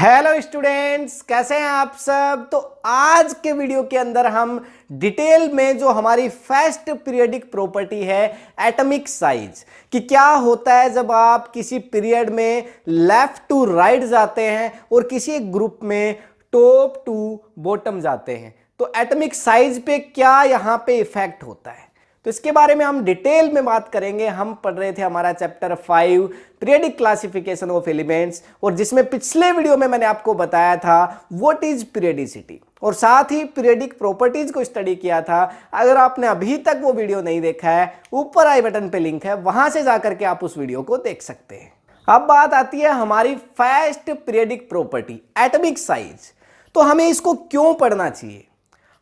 Hello students, कैसे हैं आप सब। तो आज के वीडियो के अंदर हम डिटेल में जो हमारी फर्स्ट पीरियडिक प्रॉपर्टी है एटॉमिक साइज कि क्या होता है जब आप किसी पीरियड में लेफ्ट टू राइट जाते हैं और किसी एक ग्रुप में टॉप टू बॉटम जाते हैं, तो एटॉमिक साइज पे क्या यहां पे इफेक्ट होता है। तो इसके बारे में हम डिटेल में बात करेंगे। हम पढ़ रहे थे हमारा chapter 5 periodic classification of elements, और जिसमें पिछले वीडियो में मैंने आपको बताया था व्हाट इज पीरियडिसिटी, और साथ ही पीरियडिक प्रॉपर्टीज को स्टडी किया था। अगर आपने अभी तक वो वीडियो नहीं देखा है, ऊपर आई बटन पे लिंक है, वहां से जाकर के आप उस वीडियो को देख सकते हैं। अब बात आती है हमारी first periodic property atomic size. तो हमें इसको क्यों पढ़ना चाहिए।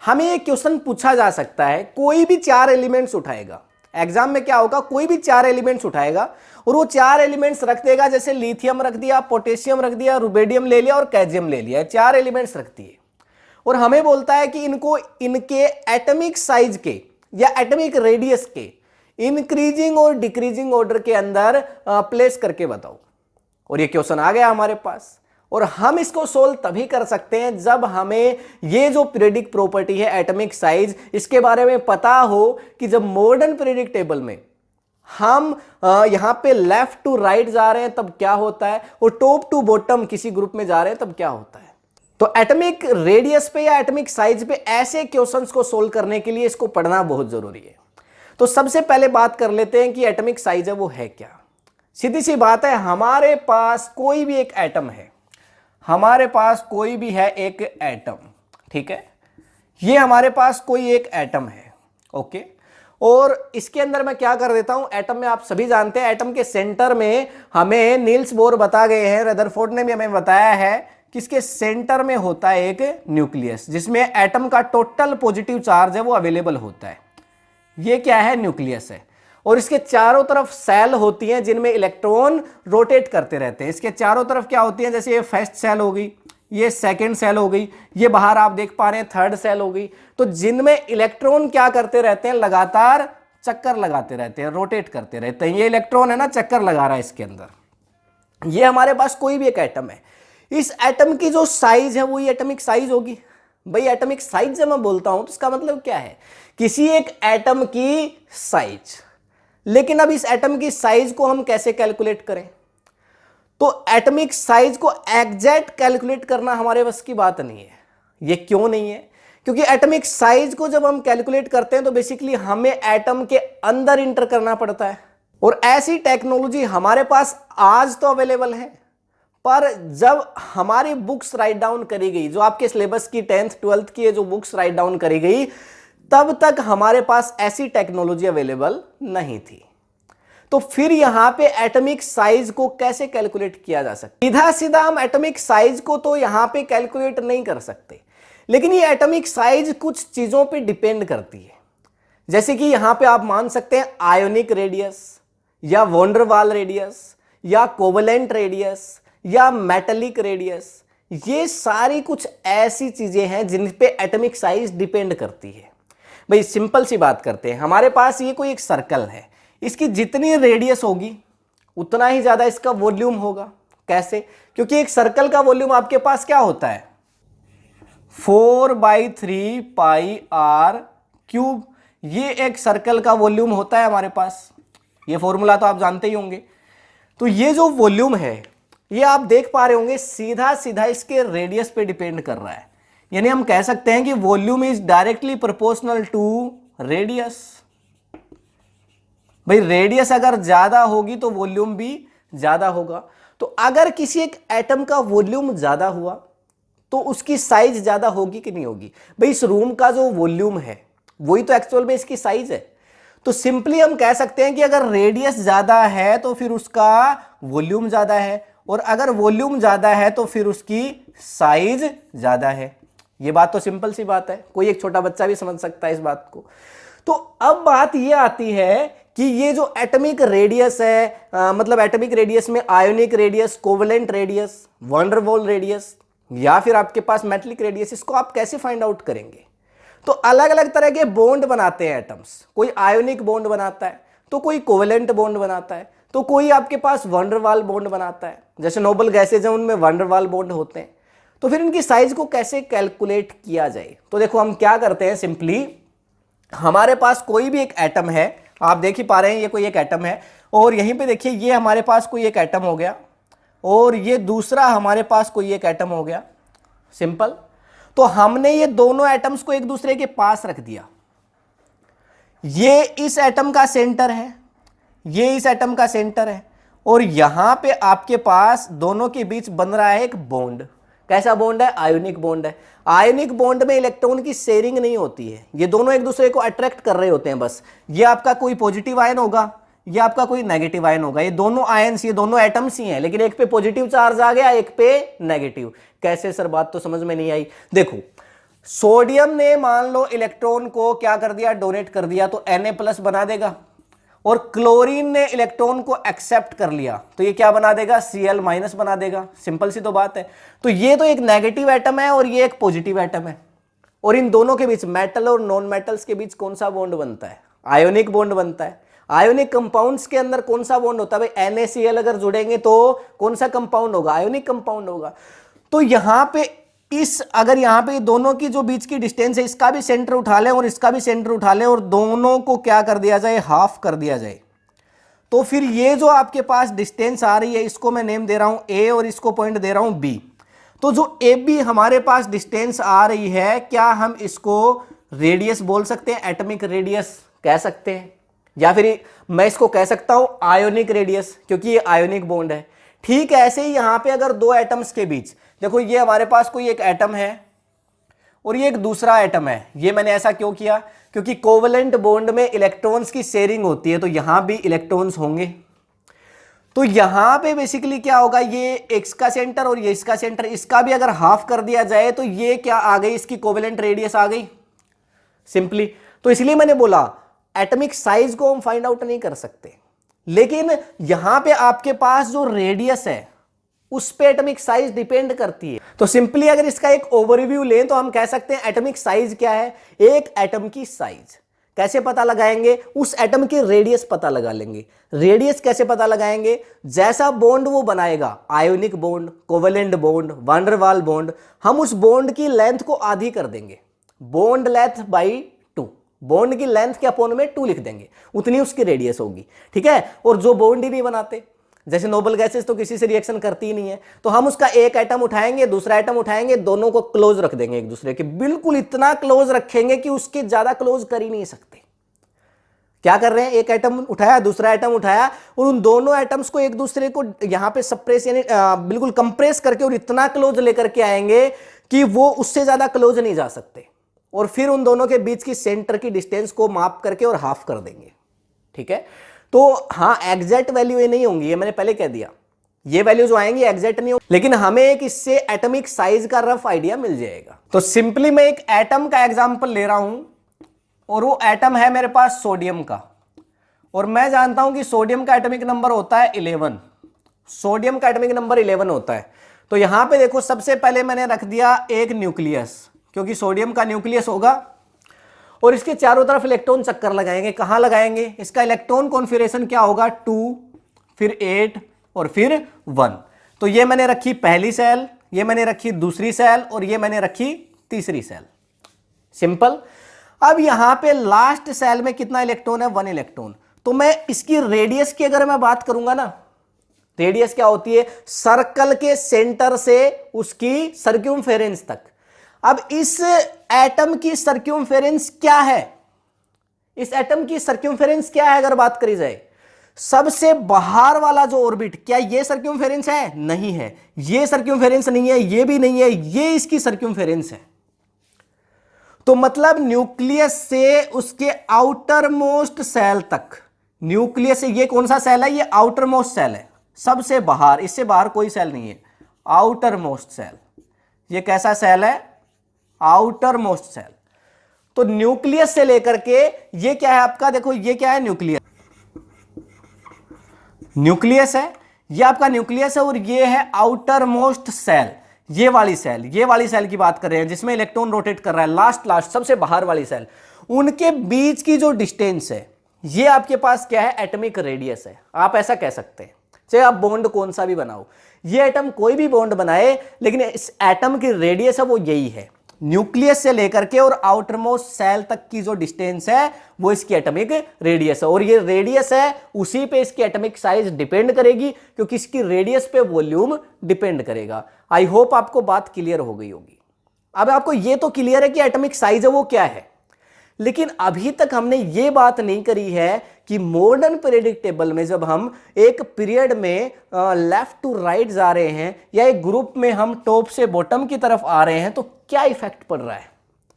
हमें एक क्वेश्चन पूछा जा सकता है, कोई भी 4 एलिमेंट्स उठाएगा एग्जाम में, क्या होगा, कोई भी 4 एलिमेंट्स उठाएगा और वो 4 एलिमेंट्स रख देगा, जैसे लिथियम रख दिया, पोटेशियम रख दिया, रुबिडियम ले लिया और कैल्शियम ले लिया, 4 एलिमेंट्स रख दिए, और हमें बोलता है कि इनको इनके एटॉमिक साइज के या एटॉमिक रेडियस के इंक्रीजिंग और डिक्रीजिंग ऑर्डर के अंदर प्लेस करके बताओ। और ये क्वेश्चन आ गया हमारे पास, और हम इसको सोल्व तभी कर सकते हैं जब हमें ये जो पीरियडिक प्रॉपर्टी है एटॉमिक साइज, इसके बारे में पता हो कि जब मॉडर्न पीरियडिक टेबल में हम यहां पे लेफ्ट टू राइट जा रहे हैं तब क्या होता है, और टॉप टू बॉटम किसी ग्रुप में जा रहे हैं तब क्या होता है। तो एटॉमिक रेडियस पे या एटॉमिक साइज पे ऐसे क्वेश्चंस को सोल्व करने के लिए इसको पढ़ना बहुत जरूरी है। तो सबसे पहले बात कर लेते हैं कि एटॉमिक साइज है वो है क्या। सीधी सी बात है, हमारे पास कोई भी एक एटम है, हमारे पास कोई भी है एक एटम, ठीक है, ये हमारे पास कोई एक एटम है, ओके। और इसके अंदर मैं क्या कर देता हूं, एटम में आप सभी जानते हैं एटम के सेंटर में हमें नील्स बोर बता गए हैं, रदरफोर्ड ने भी हमें बताया है कि इसके सेंटर में होता है एक न्यूक्लियस, जिसमें एटम का टोटल पॉजिटिव चार्ज है वो अवेलेबल होता है। ये क्या है, न्यूक्लियस है। और इसके चारों तरफ सेल होती हैं जिनमें इलेक्ट्रॉन रोटेट करते रहते हैं। इसके चारों तरफ क्या होती हैं, जैसे ये फर्स्ट सेल हो गई, ये सेकंड सेल हो गई, ये बाहर आप देख पा रहे हैं थर्ड सेल हो गई। तो जिनमें इलेक्ट्रॉन क्या करते रहते हैं, लगातार चक्कर लगाते रहते हैं, रोटेट करते रहते हैं। ये इलेक्ट्रॉन है ना, चक्कर लगा रहा है इसके अंदर। ये हमारे पास कोई भी एक एटम है, इस एटम की जो साइज है वो ये एटॉमिक साइज होगी। भाई एटॉमिक साइज जब मैं बोलता हूं तो इसका मतलब क्या है, किसी एक एटम की साइज। लेकिन अब इस एटम की साइज को हम कैसे कैलकुलेट करें। तो एटॉमिक साइज को एग्जैक्ट कैलकुलेट करना हमारे बस की बात नहीं है। ये क्यों नहीं है, क्योंकि एटॉमिक साइज को जब हम कैलकुलेट करते हैं तो बेसिकली हमें एटम के अंदर इंटर करना पड़ता है। और ऐसी टेक्नोलॉजी हमारे पास आज तो अवेलेबल है, पर जब हमारी बुक्स राइट डाउन करी गई, जो आपके सिलेबस की 10th 12th की जो बुक्स राइट डाउन करी गई, तब तक हमारे पास ऐसी टेक्नोलॉजी अवेलेबल नहीं थी। तो फिर यहां पे एटॉमिक साइज को कैसे कैलकुलेट किया जा सकता है। सीधा सीधा हम एटॉमिक साइज को तो यहां पे कैलकुलेट नहीं कर सकते, लेकिन ये एटॉमिक साइज कुछ चीजों पे डिपेंड करती है। जैसे कि यहां पे आप मान सकते हैं आयोनिक रेडियस या वॉन वाल रेडियस या कोवलेंट रेडियस या मेटेलिक रेडियस। ये सारी कुछ ऐसी चीजें हैं जिन पे एटॉमिक साइज डिपेंड करती है। भाई सिंपल सी बात करते हैं, हमारे पास ये कोई एक सर्कल है, इसकी जितनी रेडियस होगी उतना ही ज्यादा इसका वॉल्यूम होगा। कैसे, क्योंकि एक सर्कल का वॉल्यूम आपके पास क्या होता है, 4/3 पाई आर क्यूब। ये एक सर्कल का वॉल्यूम होता है हमारे पास, ये फॉर्मूला तो आप जानते ही होंगे। तो ये जो वॉल्यूम है, ये आप देख पा रहे होंगे सीधा सीधा इसके रेडियस पे डिपेंड कर रहा है। यानी हम कह सकते हैं कि volume is directly proportional to radius. भाई रेडियस अगर ज्यादा होगी तो वॉल्यूम भी ज्यादा होगा। तो अगर किसी एक एटम का वॉल्यूम ज्यादा हुआ तो उसकी साइज ज्यादा होगी कि नहीं होगी। भाई इस रूम का जो वॉल्यूम है वही तो एक्चुअल में इसकी साइज है। तो सिंपली हम कह सकते हैं कि अगर रेडियस ज्यादा है तो फिर उसका वॉल्यूम ज्यादा है, और अगर वॉल्यूम ज्यादा है तो फिर उसकी साइज ज्यादा है। ये बात तो सिंपल सी बात है, कोई एक छोटा बच्चा भी समझ सकता है इस बात को। तो अब बात ये आती है कि ये जो एटॉमिक रेडियस है, मतलब एटॉमिक रेडियस में ionic radius, covalent radius, van der Waal radius या फिर आपके पास मेटेलिक रेडियस, इसको आप कैसे फाइंड आउट करेंगे। तो अलग अलग तरह के बॉन्ड बनाते हैं एटम्स, कोई आयोनिक बॉन्ड बनाता है तो कोई कोवलेंट बॉन्ड बनाता है। तो कोई आपके पास वैन डर वाल बॉन्ड बनाता है, जैसे नोबल गैसेज हैं उनमें वैन डर वाल बॉन्ड होते हैं। तो फिर इनकी साइज को कैसे कैलकुलेट किया जाए? तो देखो हम क्या करते हैं, सिंपली हमारे पास कोई भी एक एटम है, आप देख ही पा रहे हैं ये कोई एक एटम है, और यहीं पे देखिए ये हमारे पास कोई एक एटम हो गया, और ये दूसरा हमारे पास कोई एक एटम हो गया, सिंपल। तो हमने ये दोनों एटम्स को एक दूसरे के पास रख दिया, ये इस एटम का सेंटर है, ये इस एटम का सेंटर है, और यहां पे आपके पास दोनों के बीच बन रहा है एक बॉन्ड। कैसा बॉन्ड है? आयोनिक बॉन्ड है। आयोनिक बॉन्ड में इलेक्ट्रॉन की शेयरिंग नहीं होती है, ये दोनों एक दूसरे को अट्रैक्ट कर रहे होते हैं बस। ये आपका कोई पॉजिटिव आयन होगा, ये आपका कोई नेगेटिव आयन होगा, ये दोनों आयन्स, ये दोनों एटम्स ही हैं, लेकिन एक पे पॉजिटिव चार्ज आ गया, एक पे नेगेटिव। कैसे सर? बात तो समझ में नहीं आई। देखो सोडियम ने मान लो इलेक्ट्रॉन को क्या कर दिया, डोनेट कर दिया, तो Na+ बना देगा, और क्लोरीन ने इलेक्ट्रॉन को एक्सेप्ट कर लिया तो ये क्या बना देगा, Cl- बना देगा। सिंपल सी तो बात है। तो ये तो एक नेगेटिव एटम है और ये एक पॉजिटिव एटम है, और इन दोनों के बीच, मेटल और नॉन मेटल्स के बीच कौन सा बॉन्ड बनता है? आयोनिक बॉन्ड बनता है। आयोनिक कंपाउंड्स के अंदर कौन सा बॉन्ड होता है भाई? NaCl अगर जुड़ेंगे तो कौन सा कंपाउंड होगा? आयोनिक कंपाउंड होगा। तो यहां पे अगर यहां पे दोनों की जो बीच की डिस्टेंस है, इसका भी सेंटर उठा लें और इसका भी सेंटर उठा लें, और दोनों को क्या कर दिया जाए, हाफ कर दिया जाए, तो फिर ये जो आपके पास डिस्टेंस आ रही है, इसको मैं नेम दे रहा हूं A और इसको पॉइंट दे रहा हूं B। तो जो AB हमारे पास डिस्टेंस आ रही है, क्या हम इसको रेडियस बोल सकते हैं? एटॉमिक रेडियस कह सकते हैं, या फिर मैं इसको कह सकता हूं आयोनिक रेडियस, क्योंकि ये आयोनिक बॉन्ड है। ठीक है, ऐसे ही यहां पे अगर दो एटम्स के बीच, देखो ये हमारे पास कोई एक एटम है और ये एक दूसरा एटम है, ये मैंने ऐसा क्यों किया? क्योंकि कोवेलेंट बॉन्ड में इलेक्ट्रॉन्स की शेयरिंग होती है, तो यहां भी इलेक्ट्रॉन्स होंगे। तो यहां पे बेसिकली क्या होगा, ये एक्स का सेंटर और ये इसका सेंटर, इसका भी अगर हाफ कर दिया जाए तो ये क्या आ गई, इसकी कोवेलेंट रेडियस आ गई सिंपली। तो इसलिए मैंने बोला एटॉमिक साइज को हम फाइंड आउट नहीं कर सकते, लेकिन यहां पे आपके पास जो रेडियस है उस पे एटॉमिक साइज डिपेंड करती है। तो सिंपली अगर इसका एक ओवरव्यू लें तो हम कह सकते हैं एटॉमिक साइज क्या है? एक एटम की साइज। कैसे पता लगाएंगे? उस एटम की रेडियस पता लगा लेंगे। रेडियस कैसे पता लगाएंगे? जैसा बॉन्ड वो बनाएगा, ionic bond, covalent bond, van der Waal bond, हम उस बॉन्ड की लेंथ को आधी कर देंगे, बॉन्ड लेंथ बाई 2, बॉन्ड की लेंथ के अपोन में 2 लिख देंगे, उतनी उसकी रेडियस होगी। ठीक है। और जो बॉन्ड ही नहीं बनाते, जैसे नोबल गैसेस तो किसी से रिएक्शन करती ही नहीं है, तो हम उसका एक एटम उठाएंगे, दूसरा एटम उठाएंगे, दोनों को क्लोज रख देंगे एक दूसरे के, बिल्कुल इतना क्लोज रखेंगे कि उसके ज्यादा क्लोज कर ही नहीं सकते। क्या कर रहे हैं? एक एटम उठाया, दूसरा एटम उठाया, और उन दोनों एटम्स को एक दूसरे को यहां पे सप्रेस यानी बिल्कुल कंप्रेस करके और इतना क्लोज लेकर के आएंगे कि वो उससे ज्यादा क्लोज नहीं जा सकते, और फिर उन दोनों के बीच की सेंटर की डिस्टेंस को माप करके और हाफ कर देंगे। ठीक है। तो हाँ, एग्जैक्ट वैल्यू ये नहीं होंगी, ये मैंने पहले कह दिया, ये वैल्यू जो आएंगी एग्जैक्ट नहीं होंगी, लेकिन हमें एक इससे एटॉमिक साइज का रफ आइडिया मिल जाएगा। तो सिंपली मैं एक एटम का एग्जांपल ले रहा हूं, और वो एटम है मेरे पास सोडियम का, और मैं जानता हूं कि सोडियम का एटॉमिक नंबर होता है 11। सोडियम का एटॉमिक नंबर 11 होता है। तो यहां पे देखो, सबसे पहले मैंने रख दिया एक न्यूक्लियस, क्योंकि सोडियम का न्यूक्लियस होगा, और इसके चारों तरफ इलेक्ट्रॉन चक्कर लगाएंगे। कहां लगाएंगे? इसका इलेक्ट्रॉन कॉन्फिगरेशन क्या होगा? 2, फिर 8 और फिर 1। तो ये मैंने रखी पहली सेल, ये मैंने रखी दूसरी सेल, और ये मैंने रखी तीसरी सेल। सिंपल। अब यहां पे लास्ट सेल में कितना इलेक्ट्रॉन है? 1 इलेक्ट्रॉन। तो मैं इसकी रेडियस की अगर मैं बात करूंगा ना, रेडियस क्या होती है? सर्कल के सेंटर से उसकी सर्क्यूमफेरेंस तक। अब इस एटम की सर्क्यूमफेरेंस क्या है? इस एटम की सर्क्यूमफेरेंस क्या है अगर बात करी जाए? सबसे बाहर वाला जो ऑर्बिट, क्या ये सर्क्यूमफेरेंस है? नहीं है। ये सर्क्यूमफेरेंस नहीं है, ये भी नहीं है, ये इसकी सर्क्यूमफेरेंस है। तो मतलब न्यूक्लियस से उसके आउटर मोस्ट सेल तक, न्यूक्लियस से ये कौन सा सेल है? ये आउटर मोस्ट सेल है, सबसे बाहर, इससे बाहर कोई सेल नहीं है। आउटर मोस्ट सेल, ये कैसा सेल है? Outermost shell. तो न्यूक्लियस से लेकर के ये क्या है आपका? देखो ये क्या है? न्यूक्लियस, न्यूक्लियस है, ये आपका न्यूक्लियस है, और ये है आउटर मोस्ट सेल। ये वाली सेल, ये वाली सेल की बात कर रहे हैं जिसमें इलेक्ट्रॉन रोटेट कर रहा है, लास्ट सबसे बाहर वाली सेल। उनके बीच की जो डिस्टेंस है ये आपके पास क्या है, एटॉमिक रेडियस है, आप ऐसा कह सकते हैं। चाहे आप बॉन्ड कौन सा भी बनाओ, ये एटम कोई भी बॉन्ड बनाए, लेकिन इस एटम की रेडियस है वो यही है। न्यूक्लियस से लेकर के और आउटर मोस्ट सेल तक की जो डिस्टेंस है वो इसकी एटॉमिक रेडियस है, और ये रेडियस है उसी पे इसकी एटॉमिक साइज डिपेंड करेगी, क्योंकि इसकी रेडियस पे वॉल्यूम डिपेंड करेगा। आई होप आपको बात क्लियर हो गई होगी। अब आपको ये तो क्लियर है कि एटॉमिक साइज है वो क्या है, लेकिन अभी तक हमने ये बात नहीं करी है कि मॉडर्न पीरियडिक टेबल में जब हम एक पीरियड में लेफ्ट टू राइट जा रहे हैं या एक ग्रुप में हम टॉप से बॉटम की तरफ आ रहे हैं तो क्या इफेक्ट पड़ रहा है,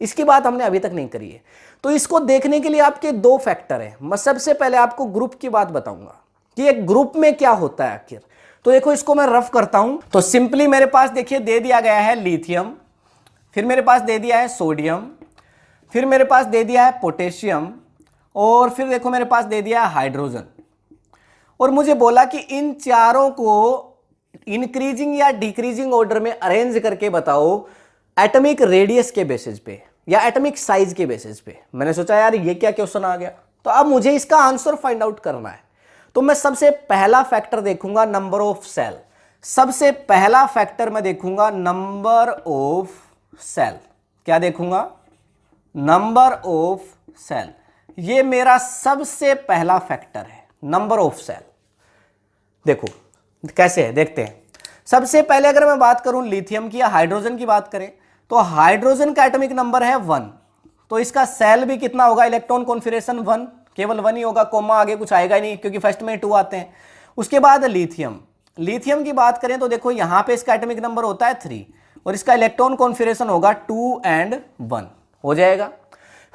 इसकी बात हमने अभी तक नहीं करी है। तो इसको देखने के लिए आपके दो फैक्टर हैं। मैं सबसे पहले आपको ग्रुप की बात बताऊंगा कि एक ग्रुप में क्या होता है आखिर। तो देखो इसको मैं रफ करता हूं। तो सिंपली मेरे पास देखिए दे दिया गया है लिथियम, फिर मेरे पास दे दिया है सोडियम, फिर मेरे पास दे दिया है पोटेशियम, और फिर देखो मेरे पास दे दिया है हाइड्रोजन। और मुझे बोला कि इन चारों को इंक्रीजिंग या डिक्रीजिंग ऑर्डर में अरेंज करके बताओ एटॉमिक रेडियस के बेसिस पे या एटॉमिक साइज के बेसिस पे। मैंने सोचा यार ये क्या क्वेश्चन आ गया, तो अब मुझे इसका आंसर फाइंड आउट करना है। तो मैं सबसे पहला फैक्टर देखूंगा नंबर ऑफ सेल। सबसे पहला फैक्टर मैं देखूंगा नंबर ऑफ सेल। क्या देखूंगा? Number of shell. ये मेरा सबसे पहला फैक्टर है, नंबर ऑफ सेल। देखो कैसे है, देखते हैं। सबसे पहले अगर मैं बात करूं लिथियम की या हाइड्रोजन की बात करें, तो हाइड्रोजन का एटॉमिक नंबर है 1, तो इसका सेल भी कितना होगा, इलेक्ट्रॉन कॉन्फिगरेशन 1, केवल 1 ही होगा, कोमा आगे कुछ आएगा ही नहीं क्योंकि फर्स्ट में 2 आते हैं। उसके बाद लिथियम, लिथियम की बात करें तो देखो यहां पे इसका एटॉमिक नंबर होता है 3 और इसका इलेक्ट्रॉन कॉन्फिगरेशन होगा 2 and 1 हो जाएगा।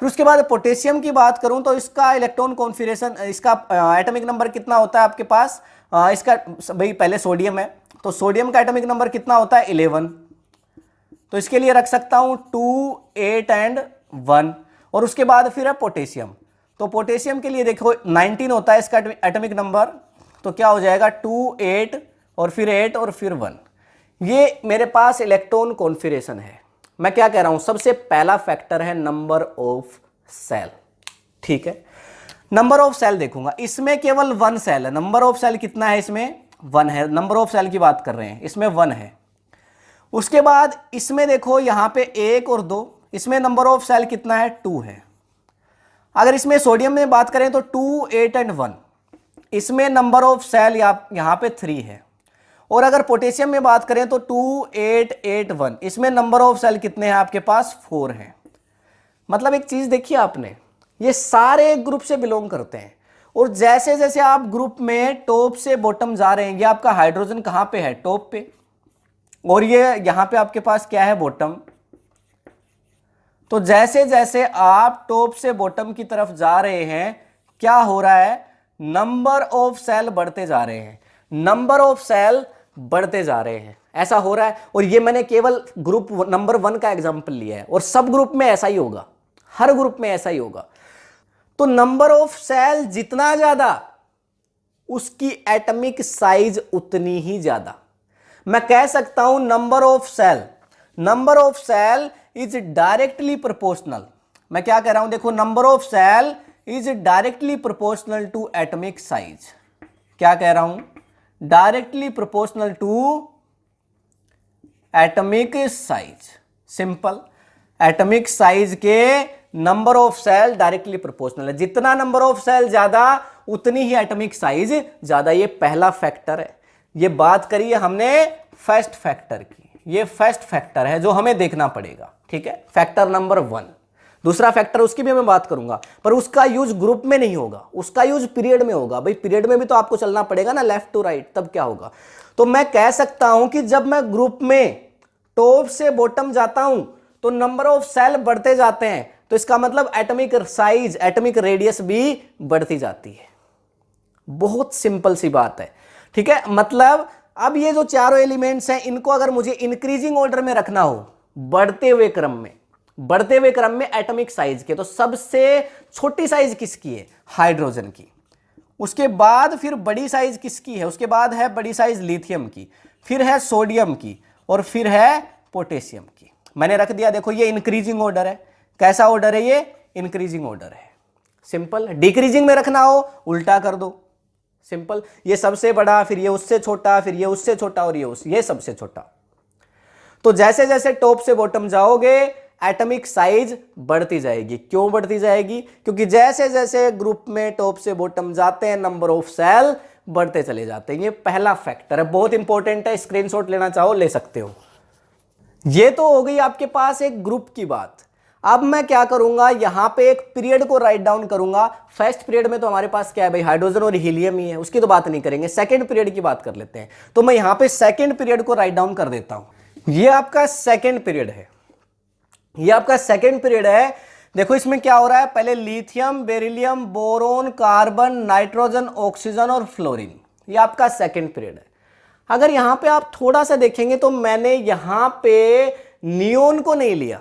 फिर उसके बाद पोटेशियम की बात करूं तो इसका इलेक्ट्रॉन कॉन्फिगरेशन, इसका एटॉमिक नंबर कितना होता है आपके पास, इसका भाई पहले सोडियम है तो सोडियम का एटॉमिक नंबर कितना होता है 11, तो इसके लिए रख सकता हूं 2, 8 and 1। और उसके बाद फिर है पोटेशियम, तो पोटेशियम के लिए देखो 19 होता है इसका एटॉमिक नंबर, तो क्या हो जाएगा 2, 8 और फिर 8 और फिर 1। ये मेरे पास इलेक्ट्रॉन कॉन्फिगरेशन है। मैं क्या कह रहा हूं, सबसे पहला फैक्टर है नंबर ऑफ सेल। ठीक है, नंबर ऑफ सेल देखूंगा, इसमें केवल 1 सेल है। नंबर ऑफ सेल कितना है इसमें, 1 है। नंबर ऑफ सेल की बात कर रहे हैं, इसमें 1 है। उसके बाद इसमें देखो यहां पे 1 और 2, इसमें नंबर ऑफ सेल कितना है 2 है। अगर इसमें सोडियम में बात करें तो 2, 8 and 1, इसमें नंबर ऑफ सेल यहां पे 3 है। और अगर पोटेशियम में बात करें तो 2, 8, 8, 1, इसमें नंबर ऑफ सेल कितने हैं आपके पास 4 हैं। मतलब एक चीज देखिए आपने, ये सारे एक ग्रुप से बिलोंग करते हैं, और जैसे जैसे आप ग्रुप में टॉप से बॉटम जा रहे हैं, ये आपका हाइड्रोजन कहां पे है, टॉप पे, और ये यहां पे आपके पास क्या है, बॉटम। तो जैसे जैसे आप टॉप से बॉटम की तरफ जा रहे हैं, क्या हो रहा है, नंबर ऑफ सेल बढ़ते जा रहे हैं, नंबर ऑफ सेल बढ़ते जा रहे हैं, ऐसा हो रहा है। और ये मैंने केवल ग्रुप नंबर 1 का एग्जांपल लिया है, और सब ग्रुप में ऐसा ही होगा, हर ग्रुप में ऐसा ही होगा। तो नंबर ऑफ सेल जितना ज्यादा, उसकी एटॉमिक साइज उतनी ही ज्यादा। मैं कह सकता हूं number of cell is directly proportional. मैं क्या कह रहा हूं, देखो number of cell is directly proportional to atomic size. क्या कह रहा हूं, directly proportional to atomic size. Simple, atomic size के number of cell directly proportional है। जितना नंबर ऑफ सेल ज्यादा उतनी ही एटॉमिक साइज ज्यादा। ये पहला फैक्टर है। ये बात करिए हमने फर्स्ट फैक्टर की, ये फर्स्ट फैक्टर है जो हमें देखना पड़ेगा। ठीक है, फैक्टर नंबर 1। दूसरा फैक्टर उसकी भी मैं बात करूंगा, पर उसका यूज ग्रुप में नहीं होगा, उसका यूज पीरियड में होगा। भाई पीरियड में भी तो आपको चलना पड़ेगा ना, लेफ्ट टू राइट, तब क्या होगा। तो मैं कह सकता हूं कि जब मैं ग्रुप में टॉप से बॉटम जाता हूं तो नंबर ऑफ सेल बढ़ते जाते हैं, तो इसका मतलब एटॉमिक साइज, एटॉमिक रेडियस भी बढ़ती जाती है। बहुत सिंपल सी बात है। ठीक है, मतलब अब ये जो चारों एलिमेंट्स हैं, इनको अगर मुझे इंक्रीजिंग ऑर्डर में रखना हो, बढ़ते हुए क्रम में एटॉमिक साइज के, तो सबसे छोटी साइज किसकी है, हाइड्रोजन की। उसके बाद फिर बड़ी साइज किसकी है, उसके बाद है बड़ी साइज लिथियम की, फिर है सोडियम की, और फिर है पोटेशियम की। मैंने रख दिया, देखो ये इंक्रीजिंग ऑर्डर है। कैसा ऑर्डर है ये, इंक्रीजिंग ऑर्डर है। सिंपल। डिक्रीजिंग में रखना हो उल्टा कर दो, सिंपल। ये सबसे बड़ा, फिर ये उससे छोटा, फिर ये उससे छोटा और ये सबसे छोटा। तो जैसे जैसे टॉप से बॉटम जाओगे एटॉमिक साइज बढ़ती जाएगी। क्यों बढ़ती जाएगी? क्योंकि जैसे जैसे ग्रुप में टॉप से बॉटम जाते हैं नंबर ऑफ सेल बढ़ते चले जाते हैं। ये पहला फैक्टर है, बहुत इंपॉर्टेंट है, स्क्रीनशॉट लेना चाहो ले सकते हो। ये तो हो गई आपके पास एक ग्रुप की बात। अब मैं क्या करूंगा, यहां पे एक पीरियड को राइट डाउन करूंगा। फर्स्ट पीरियड में तो हमारे पास क्या है भाई, हाइड्रोजन और हीलियम ही है, उसकी तो बात नहीं करेंगे। सेकंड पीरियड की बात कर लेते हैं। तो मैं यहां पे सेकंड पीरियड को राइट डाउन कर देता हूं। ये आपका सेकंड पीरियड है, ये आपका सेकंड पीरियड है। देखो इसमें क्या हो रहा है, पहले lithium, beryllium, boron, carbon, nitrogen, oxygen और फ्लोरीन। ये आपका सेकंड पीरियड है। अगर यहां पे आप थोड़ा सा देखेंगे तो मैंने यहां पे नियोन को नहीं लिया,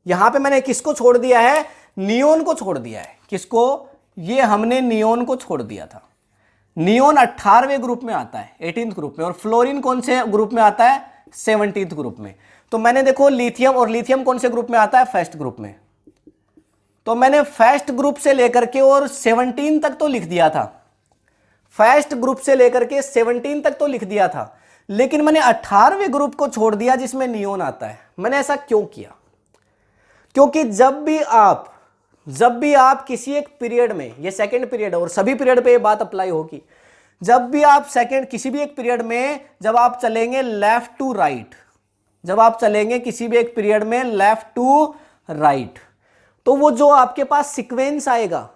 यहां पे मैंने किसको छोड़ दिया है, नियोन को छोड़ दिया है। किसको? ये हमने नियोन को छोड़ दिया था। नियोन 18वें ग्रुप में आता है, 18th ग्रुप में, और फ्लोरीन कौन से ग्रुप में आता है, 17th ग्रुप में। तो मैंने देखो लिथियम, और लिथियम कौन से ग्रुप में आता है, फर्स्ट ग्रुप में। तो मैंने फर्स्ट ग्रुप से लेकर के और 17 तक तो लिख दिया था, फर्स्ट ग्रुप से लेकर के 17 तक तो लिख दिया था, लेकिन मैंने 18वें ग्रुप को छोड़ दिया जिसमें नियोन आता है। मैंने ऐसा क्यों किया? क्योंकि जब भी आप किसी एक पीरियड में, ये सेकंड पीरियड और सभी पीरियड पे ये बात अप्लाई होगी, जब भी आप सेकंड किसी भी एक पीरियड में जब आप चलेंगे लेफ्ट टू राइट, जब आप चलेंगे किसी भी एक पीरियड में लेफ्ट टू राइट, तो वो जो आपके पास सीक्वेंस आएगा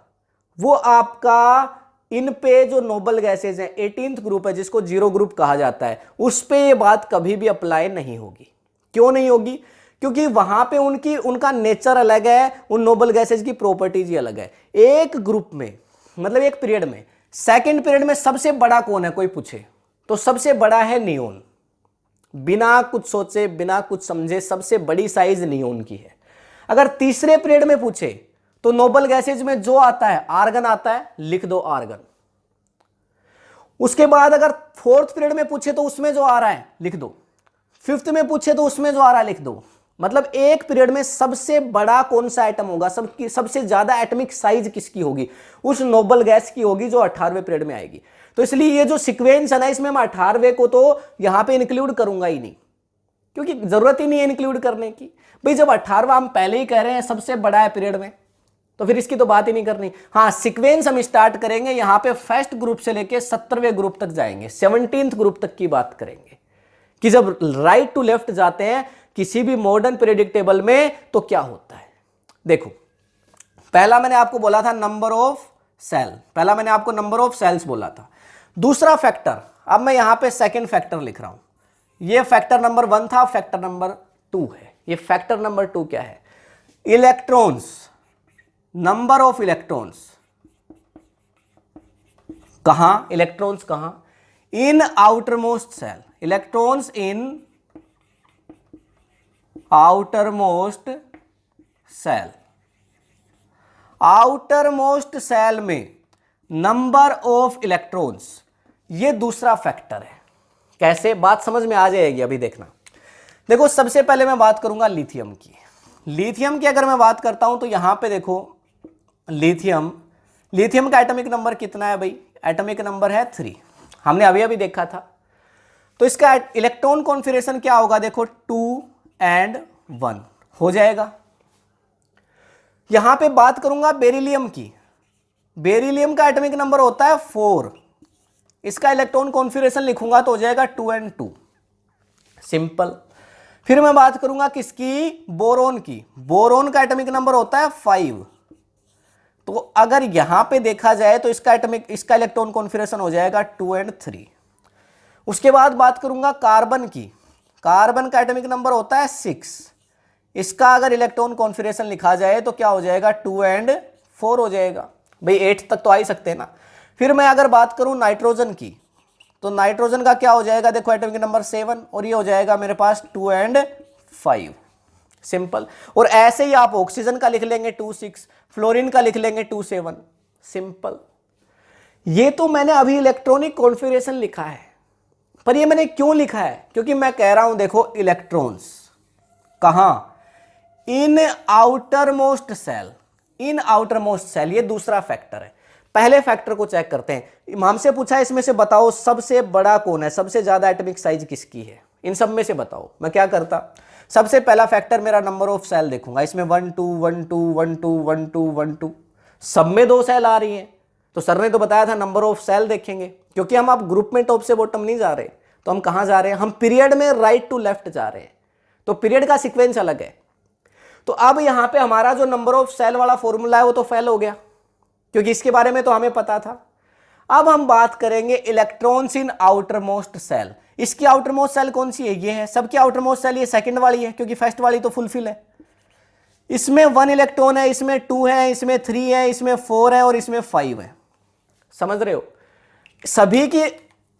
वो आपका इन पे जो नोबल गैसेज हैं, 18th ग्रुप है जिसको जीरो ग्रुप कहा जाता है, उस पे ये बात कभी भी अप्लाई नहीं होगी। क्यों नहीं होगी? क्योंकि वहां पे उनका नेचर अलग है, उन नोबल गैसेज की प्रॉपर्टीज ही अलग है। एक ग्रुप में, मतलब एक पीरियड में, सेकंड पीरियड में सबसे बड़ा कौन है कोई पूछे तो सबसे बड़ा है नियोन। बिना कुछ सोचे, बिना कुछ समझे सबसे बड़ी साइज नियोन की है। अगर तीसरे पीरियड में पूछे तो नोबल गैसेज में जो आता है आर्गन आता है, लिख दो आर्गन। उसके बाद अगर फोर्थ पीरियड में पूछे तो उसमें जो आ रहा है लिख दो, फिफ्थ में पूछे तो उसमें जो आ रहा है लिख दो। मतलब एक पीरियड में सबसे बड़ा कौन सा एटम होगा, सबसे ज्यादा एटॉमिक साइज किसकी होगी, उस नोबल गैस की होगी जो 18वें पीरियड में आएगी। तो इसलिए ये जो सीक्वेंस है ना, इसमें मैं 18वें को तो यहां पे इंक्लूड करूंगा ही नहीं, क्योंकि जरूरत ही नहीं है इंक्लूड करने की। भाई जब 18वां हम पहले ही कह रहे हैं सबसे बड़ा है पीरियड में, तो फिर इसकी तो बात ही नहीं करनी। हाँ, सीक्वेंस हम स्टार्ट करेंगे यहां पे फर्स्ट ग्रुप से लेके 17वें ग्रुप तक जाएंगे, 17th ग्रुप तक की बात करेंगे कि जब राइट टू लेफ्ट जाते हैं किसी भी मॉडर्न पीरियडिक टेबल में तो क्या होता है। देखो पहला मैंने आपको बोला था नंबर ऑफ सेल, पहला मैंने आपको नंबर ऑफ सेल्स बोला था। दूसरा फैक्टर, अब मैं यहां पे सेकंड फैक्टर लिख रहा हूं। ये फैक्टर नंबर 1 था, फैक्टर नंबर 2 है। ये फैक्टर नंबर 2 क्या है? Electrons, number of electrons. कहां? इलेक्ट्रॉन्स कहां? In outermost shell, electrons in outermost shell. Outermost shell में नंबर ऑफ इलेक्ट्रॉन्स, ये दूसरा फैक्टर है। कैसे? बात समझ में आ जाएगी, अभी देखना। देखो सबसे पहले मैं बात करूंगा लिथियम की। लिथियम की अगर मैं बात करता हूं तो यहां पे देखो लिथियम का एटॉमिक नंबर कितना है भाई? एटॉमिक नंबर है 3, हमने अभी अभी देखा था। तो इसका इलेक्ट्रॉन कॉन्फिगरेशन क्या होगा? देखो 2 and 1 हो जाएगा। यहां पे बात करूंगा बेरिलियम की। बेरिलियम का एटॉमिक नंबर होता है 4, इसका इलेक्ट्रॉन कॉन्फिगरेशन लिखूंगा तो हो जाएगा 2 and 2, सिंपल। फिर मैं बात करूंगा किसकी? बोरोन की। बोरोन का एटॉमिक नंबर होता है 5, तो अगर यहां पे देखा जाए तो इसका इलेक्ट्रॉन कॉन्फिगरेशन हो जाएगा 2 and 3। उसके बाद बात करूंगा कार्बन की। कार्बन का एटॉमिक नंबर होता है 6, इसका अगर इलेक्ट्रॉन कॉन्फिगरेशन लिखा जाए तो क्या हो जाएगा? 2 and 4 हो जाएगा। भाई 8 तक तो आ ही सकते हैं ना। फिर मैं अगर बात करूं नाइट्रोजन की, तो नाइट्रोजन का क्या हो जाएगा? देखो एटॉमिक नंबर 7, और ये हो जाएगा मेरे पास 2 and 5, सिंपल। और ऐसे ही आप ऑक्सीजन का लिख लेंगे 2 6, फ्लोरीन का लिख लेंगे 2 7, सिंपल। ये तो मैंने अभी इलेक्ट्रॉनिक कॉन्फिगरेशन लिखा है, पर ये मैंने क्यों लिखा है? क्योंकि मैं कह रहा हूं देखो इलेक्ट्रॉन्स कहां? In outermost shell, in outermost shell, ये दूसरा फैक्टर है। पहले फैक्टर को चेक करते हैं। हमसे पूछा है इसमें से बताओ सबसे बड़ा कौन है, सबसे ज्यादा एटॉमिक साइज किसकी है, इन सब में से बताओ। मैं क्या करता, सबसे पहला फैक्टर मेरा नंबर ऑफ सेल देखूंगा, इसमें 1 2 1 2 1 2 1 2 1 2, सब में 2 सेल आ रही हैं, तो सर ने तो बताया था नंबर ऑफ सेल देखेंगे। क्योंकि हम अब ग्रुप में टॉप से बॉटम नहीं जा रहे, तो हम कहां जा रहे हैं, हम पीरियड में राइट टू लेफ्ट जा रहे हैं, तो पीरियड का सीक्वेंस अलग है। तो अब यहां पे हमारा जो नंबर ऑफ सेल वाला फॉर्मूला है वो तो फेल हो गया, क्योंकि इसके बारे में तो हमें पता था। अब हम बात करेंगे electrons in outermost shell. इसकी आउटर मोस्ट सेल कौन सी है, ये है। सबकी आउटर मोस्ट सेल ये सेकंड वाली है, क्योंकि फर्स्ट वाली तो फुलफिल है। इसमें 1 इलेक्ट्रॉन है, इसमें 2 है, इसमें 3 है, इसमें 4 है और इसमें 5 है। समझ रहे हो, सभी की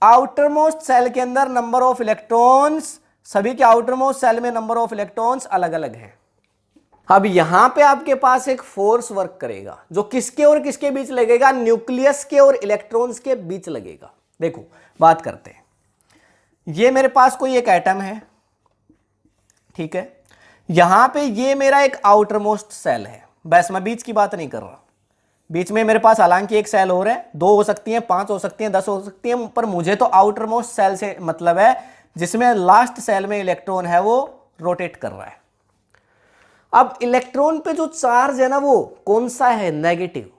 आउटर मोस्ट सेल के अंदर नंबर ऑफ इलेक्ट्रॉन्स, सभी के आउटर मोस्ट सेल में नंबर ऑफ इलेक्ट्रॉन्स अलग अलग है। अब यहां पे आपके पास एक फोर्स वर्क करेगा, जो किसके और किसके बीच लगेगा, न्यूक्लियस के और इलेक्ट्रॉन्स के बीच लगेगा। देखो बात करते हैं, ये मेरे पास कोई एक एटम है, ठीक है, यहां पे ये मेरा एक आउटर मोस्ट सेल है, बस मैं बीच की बात नहीं कर रहा। बीच में मेरे पास हालांकि एक सेल और है, 2 हो सकती हैं, 5 हो सकती हैं, 10 हो सकती हैं, पर मुझे तो आउटर मोस्ट सेल से मतलब है जिसमें लास्ट सेल में इलेक्ट्रॉन है वो रोटेट कर रहा है। अब इलेक्ट्रॉन पे जो चार्ज है ना वो कौन सा है, नेगेटिव,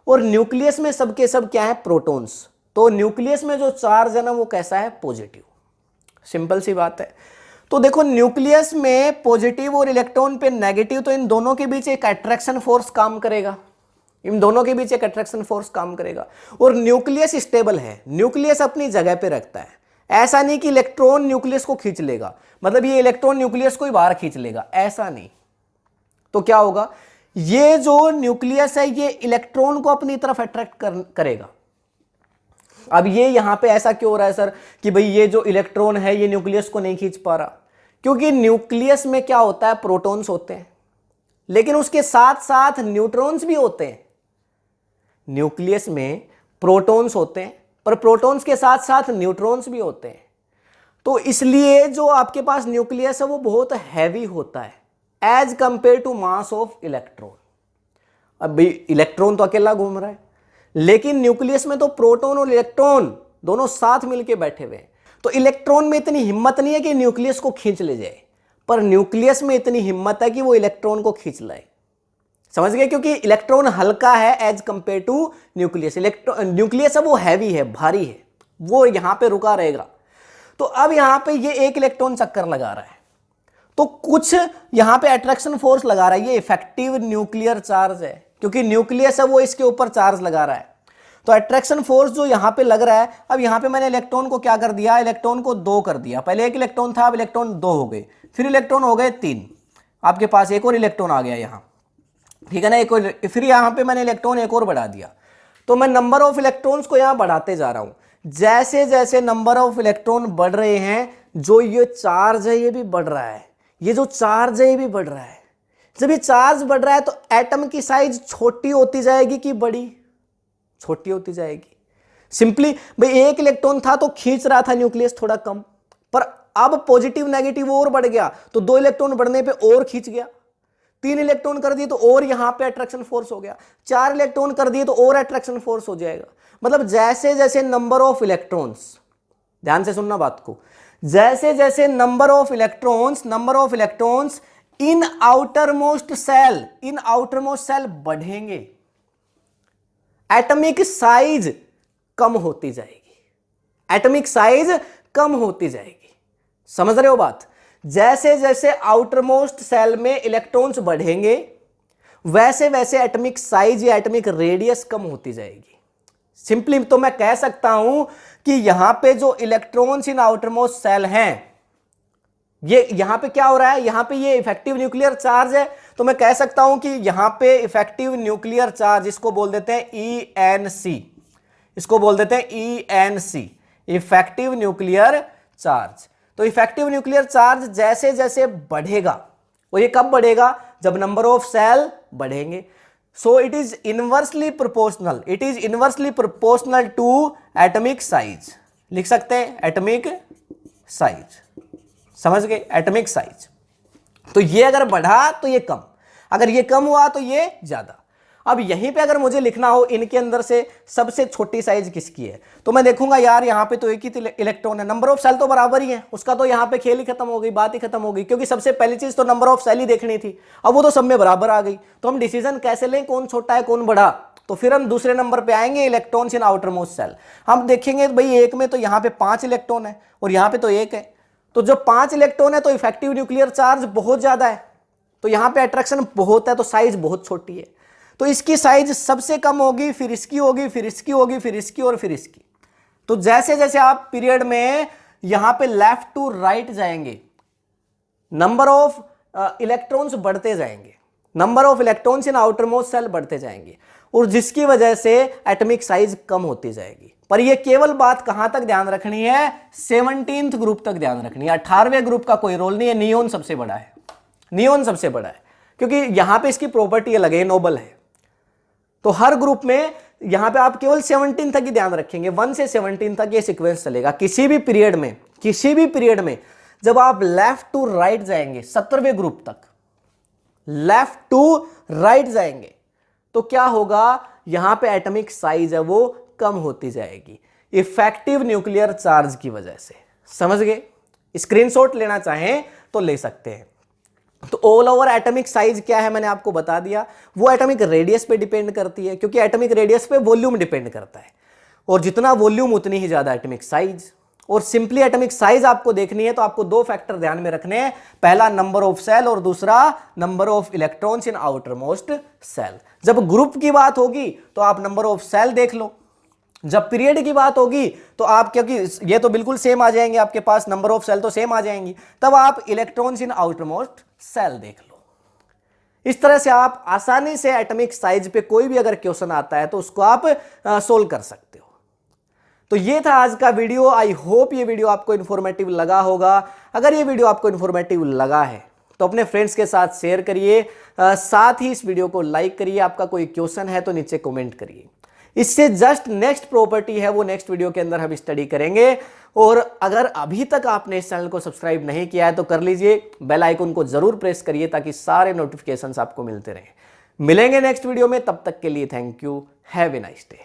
और न्यूक्लियस में सबके सब क्या है, प्रोटॉन्स, तो न्यूक्लियस में जो चार्ज है ना वो कैसा है, पॉजिटिव। सिंपल सी बात है। तो देखो न्यूक्लियस में पॉजिटिव और इलेक्ट्रॉन पे नेगेटिव, तो इन दोनों के बीच एक अट्रैक्शन फोर्स काम करेगा, इन दोनों के बीच एक अट्रैक्शन फोर्स काम करेगा। और न्यूक्लियस स्टेबल है, न्यूक्लियस अपनी जगह पे रखता है, ऐसा नहीं कि इलेक्ट्रॉन न्यूक्लियस को खींच लेगा, मतलब ये इलेक्ट्रॉन न्यूक्लियस को ही बाहर खींच लेगा, ऐसा नहीं। तो क्या होगा, ये जो न्यूक्लियस है ये इलेक्ट्रॉन को अपनी तरफ अट्रैक्ट करेगा। अब ये यहां पे ऐसा क्यों हो रहा है सर कि भाई ये जो इलेक्ट्रॉन है ये न्यूक्लियस को नहीं खींच पा रहा, क्योंकि न्यूक्लियस में क्या होता है, प्रोटॉन्स होते हैं, लेकिन उसके साथ साथ न्यूट्रॉन्स भी होते हैं। न्यूक्लियस में प्रोटॉन्स होते हैं, पर प्रोटॉन्स के साथ साथ न्यूट्रॉन्स भी होते हैं। तो इसलिए जो आपके पास न्यूक्लियस है वो बहुत हैवी होता है as compare to mass of electron. अब भाई इलेक्ट्रॉन तो अकेला घूम रहा है, लेकिन न्यूक्लियस में तो प्रोटॉन और इलेक्ट्रॉन दोनों साथ मिलके बैठे हुए हैं। तो इलेक्ट्रॉन में इतनी हिम्मत नहीं है कि न्यूक्लियस को खींच ले जाए, पर न्यूक्लियस में इतनी हिम्मत है कि वो इलेक्ट्रॉन को खींच लाए। समझ गए, क्योंकि इलेक्ट्रॉन हल्का है as compare to nucleus. Nucleus है वो हैवी है, भारी है, वो यहां पे रुका रहेगा। तो अब यहां पे ये एक इलेक्ट्रॉन चक्कर लगा रहा है, तो कुछ यहां पे अट्रैक्शन फोर्स लगा रहा है, ये इफेक्टिव न्यूक्लियर चार्ज है, क्योंकि न्यूक्लियस है वो इसके ऊपर चार्ज लगा रहा है। तो अट्रैक्शन फोर्स जो यहां पे लग रहा है, अब यहां पे मैंने इलेक्ट्रॉन को क्या कर दिया, इलेक्ट्रॉन को 2 कर दिया। पहले एक इलेक्ट्रॉन था, अब इलेक्ट्रॉन 2 हो गए, फिर इलेक्ट्रॉन हो गए 3, आपके पास एक और इलेक्ट्रॉन आ गया यहां, ठीक है ना, एक और, फिर यहां पे मैंने इलेक्ट्रॉन एक और बढ़ा दिया। तो मैं नंबर ऑफ इलेक्ट्रॉन्स को यहां बढ़ाते जा रहा हूं। जैसे जैसे नंबर ऑफ इलेक्ट्रॉन बढ़ रहे हैं, जो ये चार्ज है ये भी बढ़ रहा है, ये जो चार्ज है ये भी बढ़ रहा है। जब ये चार्ज बढ़ रहा है तो एटम की साइज छोटी होती जाएगी कि बड़ी, छोटी होती जाएगी। सिंपली भाई एक इलेक्ट्रॉन था तो खींच रहा था न्यूक्लियस थोड़ा कम, पर अब पॉजिटिव नेगेटिव और बढ़ गया, तो 2 इलेक्ट्रॉन बढ़ने पे और खींच गया, 3 इलेक्ट्रॉन कर दिए तो और यहां पे अट्रैक्शन फोर्स हो गया, 4 इलेक्ट्रॉन कर दिए तो और अट्रैक्शन फोर्स हो जाएगा। मतलब जैसे जैसे नंबर ऑफ इलेक्ट्रॉन्स, ध्यान से सुनना बात को, जैसे जैसे number of electrons in outermost shell बढ़ेंगे, एटॉमिक साइज कम होती जाएगी, एटॉमिक साइज कम होती जाएगी। समझ रहे हो बात, जैसे जैसे आउटर मोस्ट सेल में इलेक्ट्रॉन्स बढ़ेंगे वैसे वैसे एटॉमिक साइज या एटॉमिक रेडियस कम होती जाएगी। सिंपली तो मैं कह सकता हूं कि यहां पे जो electrons in outermost shell हैं, ये यहां पे क्या हो रहा है, यहां पे ये इफेक्टिव न्यूक्लियर चार्ज है, तो मैं कह सकता हूं कि यहां पे इफेक्टिव न्यूक्लियर चार्ज, इसको बोल देते हैं ENC, इसको बोल देते हैं ENC, इफेक्टिव न्यूक्लियर चार्ज। तो इफेक्टिव न्यूक्लियर चार्ज जैसे जैसे बढ़ेगा, और ये कब बढ़ेगा, जब नंबर ऑफ सेल बढ़ेंगे। So it is inversely proportional to atomic size. लिख सकते हैं एटॉमिक साइज, समझ गए, एटॉमिक साइज। तो ये अगर बढ़ा तो ये कम, अगर ये कम हुआ तो ये ज्यादा। अब यहीं पे अगर मुझे लिखना हो इनके अंदर से सबसे छोटी साइज किसकी है, तो मैं देखूंगा यार यहाँ पे तो एक ही इलेक्ट्रॉन है, नंबर ऑफ सेल तो बराबर ही है, उसका तो यहाँ पे खेल ही खत्म हो गई, बात ही खत्म हो गई, क्योंकि सबसे पहली चीज तो नंबर ऑफ सेल ही देखनी थी। अब वो तो सब में बराबर आ गई, तो हम डिसीजन कैसे लें कौन छोटा है कौन बड़ा, तो फिर हम दूसरे नंबर पे आएंगे, electrons in outermost shell. हम देखेंगे भाई एक में तो यहाँ पे 5 इलेक्ट्रॉन है और यहाँ पे तो 1 है, तो जो 5 इलेक्ट्रॉन है तो इफेक्टिव न्यूक्लियर चार्ज बहुत ज्यादा है, तो यहाँ पे अट्रैक्शन बहुत है, तो साइज बहुत छोटी है, तो इसकी साइज सबसे कम होगी, फिर इसकी होगी, फिर इसकी होगी, फिर इसकी और फिर इसकी। तो जैसे जैसे आप पीरियड में यहां पे लेफ्ट टू राइट जाएंगे, नंबर ऑफ इलेक्ट्रॉन्स बढ़ते जाएंगे, number of electrons in outermost shell बढ़ते जाएंगे, और जिसकी वजह से एटॉमिक साइज कम होती जाएगी। पर यह केवल बात कहां तक ध्यान रखनी है, 17th ग्रुप तक ध्यान रखनी है, 18वें ग्रुप का कोई रोल नहीं है। नियोन सबसे बड़ा है, नियोन सबसे बड़ा है, क्योंकि यहां पे इसकी प्रॉपर्टी अलग है, नोबल है। तो हर ग्रुप में यहां पे आप केवल 17 तक ही ध्यान रखेंगे, 1 से 17 तक ये सीक्वेंस चलेगा। किसी भी पीरियड में जब आप लेफ्ट टू राइट जाएंगे 17वें ग्रुप तक, लेफ्ट टू राइट जाएंगे, तो क्या होगा, यहां पे एटॉमिक साइज है वो कम होती जाएगी इफेक्टिव न्यूक्लियर चार्ज की वजह से। समझ गए? स्क्रीनशॉट लेना चाहें तो ले सकते हैं। तो ऑल ओवर एटॉमिक साइज क्या है मैंने आपको बता दिया, वो एटॉमिक रेडियस पे डिपेंड करती है, क्योंकि एटॉमिक रेडियस पे वॉल्यूम डिपेंड करता है, और जितना वॉल्यूम उतनी ही ज्यादा एटॉमिक साइज। और सिंपली एटॉमिक साइज आपको देखनी है तो आपको 2 फैक्टर ध्यान में रखने हैं, पहला नंबर ऑफ सेल और दूसरा number of electrons in outermost shell. जब ग्रुप की बात होगी तो आप नंबर ऑफ सेल देख लो, जब पीरियड की बात होगी तो आप, क्योंकि ये तो बिल्कुल सेम आ जाएंगे आपके पास, नंबर ऑफ सेल तो सेम आ जाएंगी, तब आप electrons in outermost shell देख लो। इस तरह से आप आसानी से एटॉमिक साइज पे कोई भी अगर क्वेश्चन आता है तो उसको आप सोल्व कर सकते हो। तो ये था आज का वीडियो। आई होप ये वीडियो आपको इन्फॉर्मेटिव लगा होगा। अगर ये वीडियो आपको इन्फॉर्मेटिव लगा है तो अपने फ्रेंड्स के साथ शेयर करिए, साथ ही इस वीडियो को लाइक करिए। आपका कोई क्वेश्चन है तो नीचे कमेंट करिए। इससे जस्ट नेक्स्ट प्रॉपर्टी है वो नेक्स्ट वीडियो के अंदर हम स्टडी करेंगे। और अगर अभी तक आपने इस चैनल को सब्सक्राइब नहीं किया है तो कर लीजिए, बेल आइकन को जरूर प्रेस करिए ताकि सारे नोटिफिकेशंस आपको मिलते रहें। मिलेंगे नेक्स्ट वीडियो में, तब तक के लिए thank you, have a nice day.